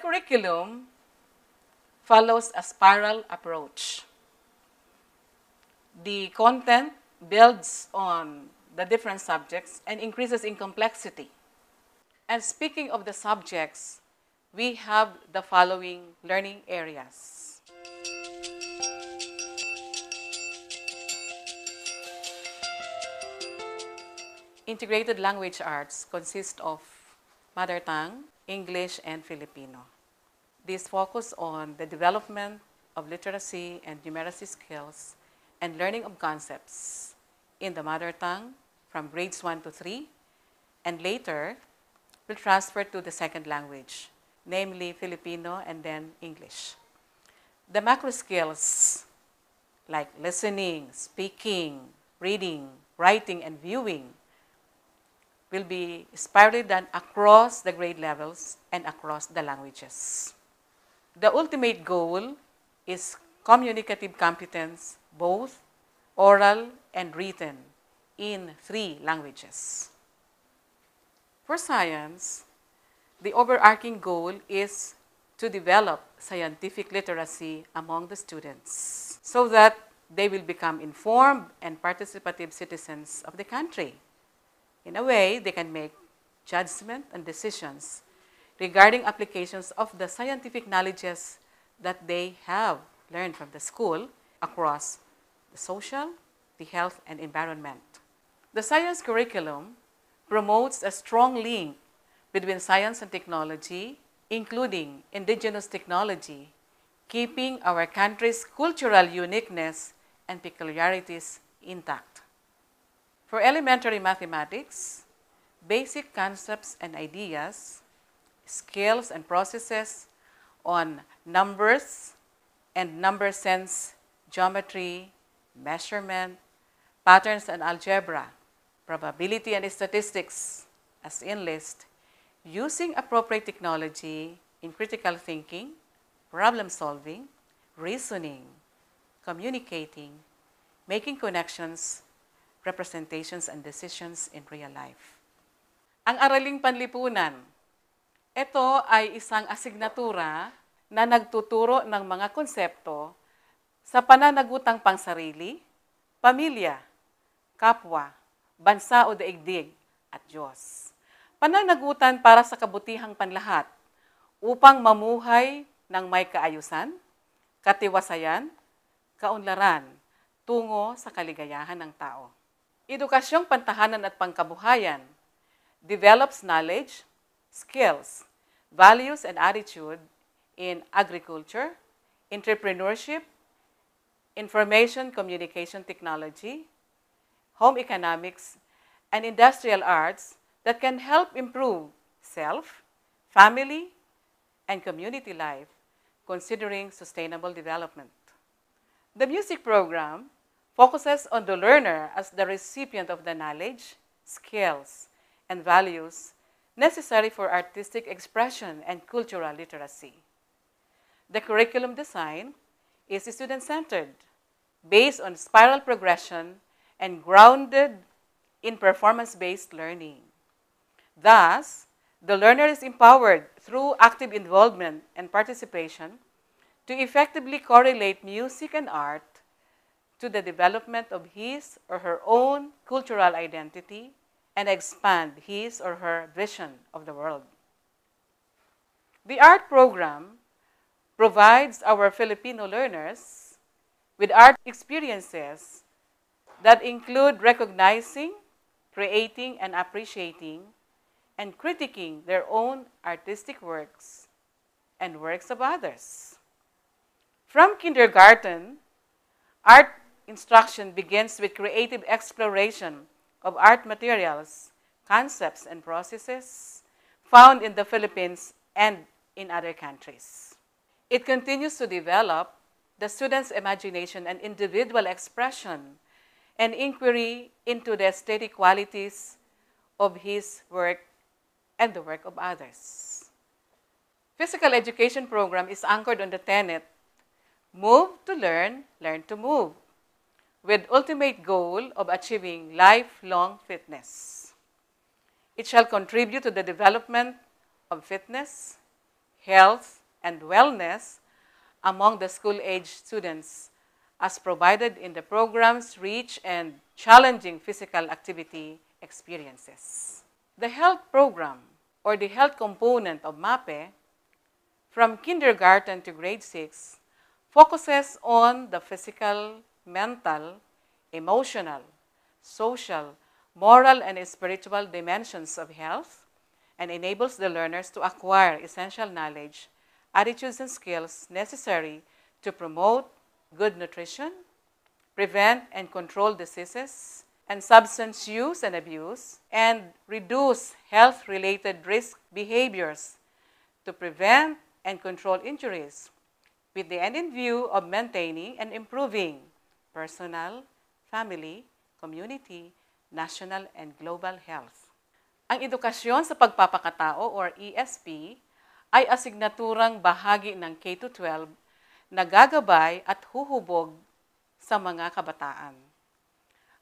curriculum follows a spiral approach. The content builds on the different subjects and increases in complexity. And speaking of the subjects, we have the following learning areas. Integrated language arts consist of mother tongue, English, and Filipino. These focus on the development of literacy and numeracy skills and learning of concepts in the mother tongue from grades 1 to 3, and later will transfer to the second language, namely Filipino and then English. The macro skills like listening, speaking, reading, writing, and viewing will be spirally done across the grade levels and across the languages. The ultimate goal is communicative competence, both oral and written, in 3 languages. For science, the overarching goal is to develop scientific literacy among the students so that they will become informed and participative citizens of the country. In a way, they can make judgment and decisions regarding applications of the scientific knowledges that they have learned from the school across the social, the health, and environment. The science curriculum promotes a strong link between science and technology, including indigenous technology, keeping our country's cultural uniqueness and peculiarities intact. For elementary mathematics, basic concepts and ideas, skills and processes on numbers and number sense, geometry, measurement, patterns and algebra, probability and statistics as in list, using appropriate technology in critical thinking, problem solving, reasoning, communicating, making connections, representations, and decisions in real life. Ang araling panlipunan, ito ay isang asignatura na nagtuturo ng mga konsepto sa pananagutang pangsarili, pamilya, kapwa, bansa o daigdig, at Diyos. Pananagutan para sa kabutihang panlahat upang mamuhay ng may kaayusan, katiwasayan, kaunlaran tungo sa kaligayahan ng tao. Edukasyong pantahanan at pangkabuhayan develops knowledge, skills, values, and attitude in agriculture, entrepreneurship, information communication technology, home economics, and industrial arts that can help improve self, family, and community life, considering sustainable development. The music program focuses on the learner as the recipient of the knowledge, skills, and values necessary for artistic expression and cultural literacy. The curriculum design is student-centered, based on spiral progression and grounded in performance-based learning. Thus, the learner is empowered through active involvement and participation to effectively correlate music and art to the development of his or her own cultural identity and expand his or her vision of the world. The art program provides our Filipino learners with art experiences that include recognizing, creating, and appreciating, and critiquing their own artistic works and works of others. From kindergarten, art instruction begins with creative exploration of art materials, concepts, and processes found in the Philippines and in other countries. It continues to develop the student's imagination and individual expression and inquiry into the aesthetic qualities of his work and the work of others. Physical education program is anchored on the tenet, move to learn, learn to move, with ultimate goal of achieving lifelong fitness. It shall contribute to the development of fitness, health, and wellness among the school-age students as provided in the program's rich and challenging physical activity experiences. The health program, or the health component of MAPE, from kindergarten to grade 6, focuses on the physical, mental, emotional, social, moral, and spiritual dimensions of health, and enables the learners to acquire essential knowledge, attitudes, and skills necessary to promote good nutrition, prevent and control diseases and substance use and abuse, and reduce health-related risk behaviors to prevent and control injuries, with the end in view of maintaining and improving personal, family, community, national, and global health. Ang edukasyon sa pagpapakatao or ESP ay asignaturang bahagi ng K12 na gagabay at huhubog sa mga kabataan.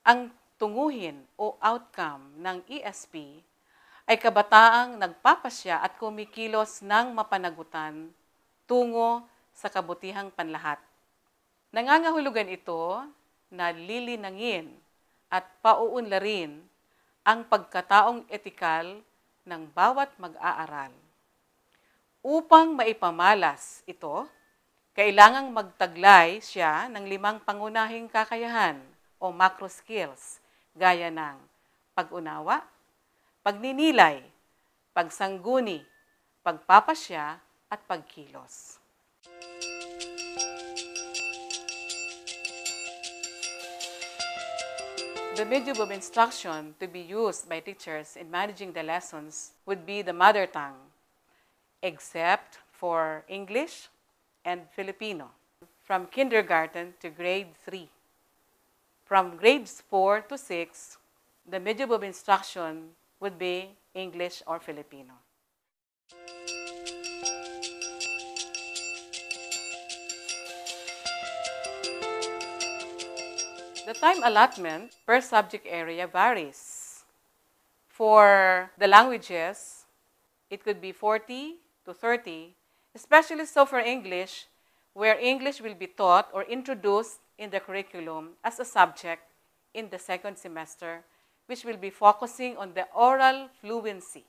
Ang tunguhin o outcome ng ESP ay kabataang nagpapasya at kumikilos ng mapanagutan tungo sa kabutihang panlahat. Nangangahulugan ito na lilinangin at pauunlarin ang pagkataong etikal ng bawat mag-aaral. Upang maipamalas ito, kailangang magtaglay siya ng 5 pangunahing kakayahan o macro skills gaya ng pag-unawa, pagninilay, pagsangguni, pagpapasya, at pagkilos. The medium of instruction to be used by teachers in managing the lessons would be the mother tongue, except for English and Filipino, from kindergarten to grade 3. From grades 4 to 6, the medium of instruction would be English or Filipino. The time allotment per subject area varies. For the languages, it could be 40 to 30, especially so for English, where English will be taught or introduced in the curriculum as a subject in the 2nd semester, which will be focusing on the oral fluency.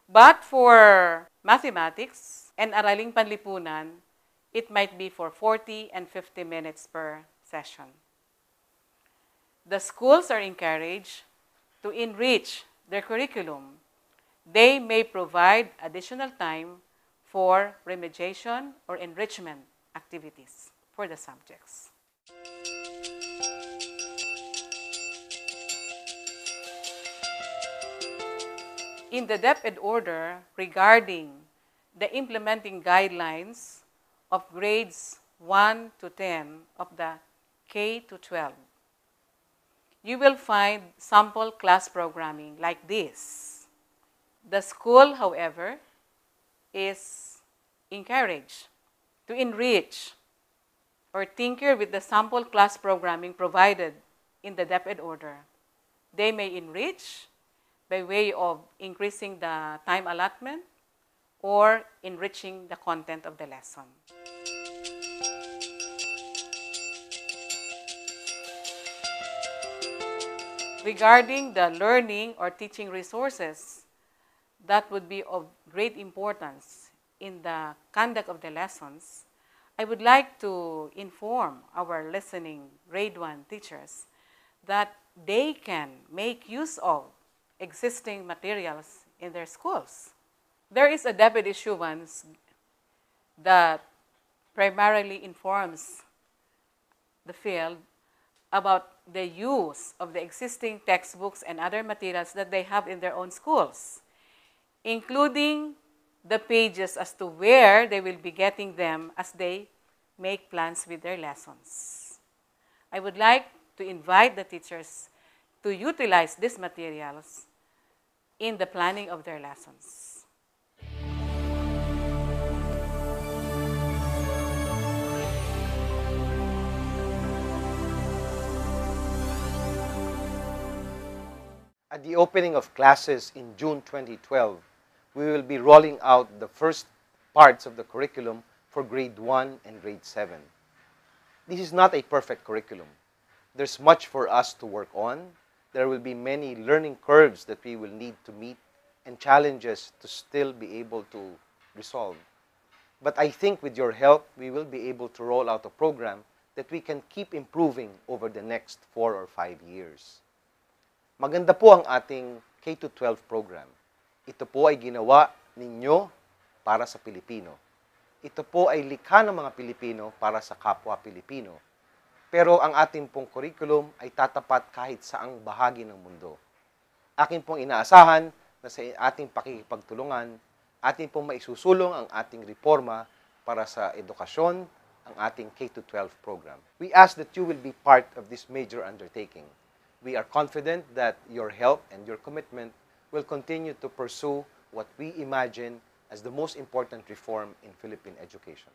But for mathematics and Araling Panlipunan, it might be for 40 and 50 minutes per session. The schools are encouraged to enrich their curriculum. They may provide additional time for remediation or enrichment activities for the subjects. In the DepEd order regarding the implementing guidelines of grades 1 to 10 of the K-12, you will find sample class programming like this. The school, however, is encouraged to enrich or tinker with the sample class programming provided in the DepEd order. They may enrich by way of increasing the time allotment or enriching the content of the lesson. Regarding the learning or teaching resources, that would be of great importance in the conduct of the lessons. I would like to inform our listening grade 1 teachers that they can make use of existing materials in their schools. There is a DepEd issuance that primarily informs the field about the use of the existing textbooks and other materials that they have in their own schools, including the pages as to where they will be getting them as they make plans with their lessons. I would like to invite the teachers to utilize these materials in the planning of their lessons. At the opening of classes in June 2012, we will be rolling out the first parts of the curriculum for grade 1 and grade 7. This is not a perfect curriculum. There's much for us to work on. There will be many learning curves that we will need to meet and challenges to still be able to resolve. But I think with your help, we will be able to roll out a program that we can keep improving over the next 4 or 5 years. Maganda po ang ating K12 program. Ito po ay ginawa ninyo para sa Pilipino. Ito po ay likha ng mga Pilipino para sa kapwa Pilipino. Pero ang ating pong curriculum ay tatapat kahit saang bahagi ng mundo. Akin pong inaasahan na sa ating pakikipagtulungan, atin pong maisusulong ang ating reforma para sa edukasyon, ang ating K12 program. We ask that you will be part of this major undertaking. We are confident that your help and your commitment will continue to pursue what we imagine as the most important reform in Philippine education.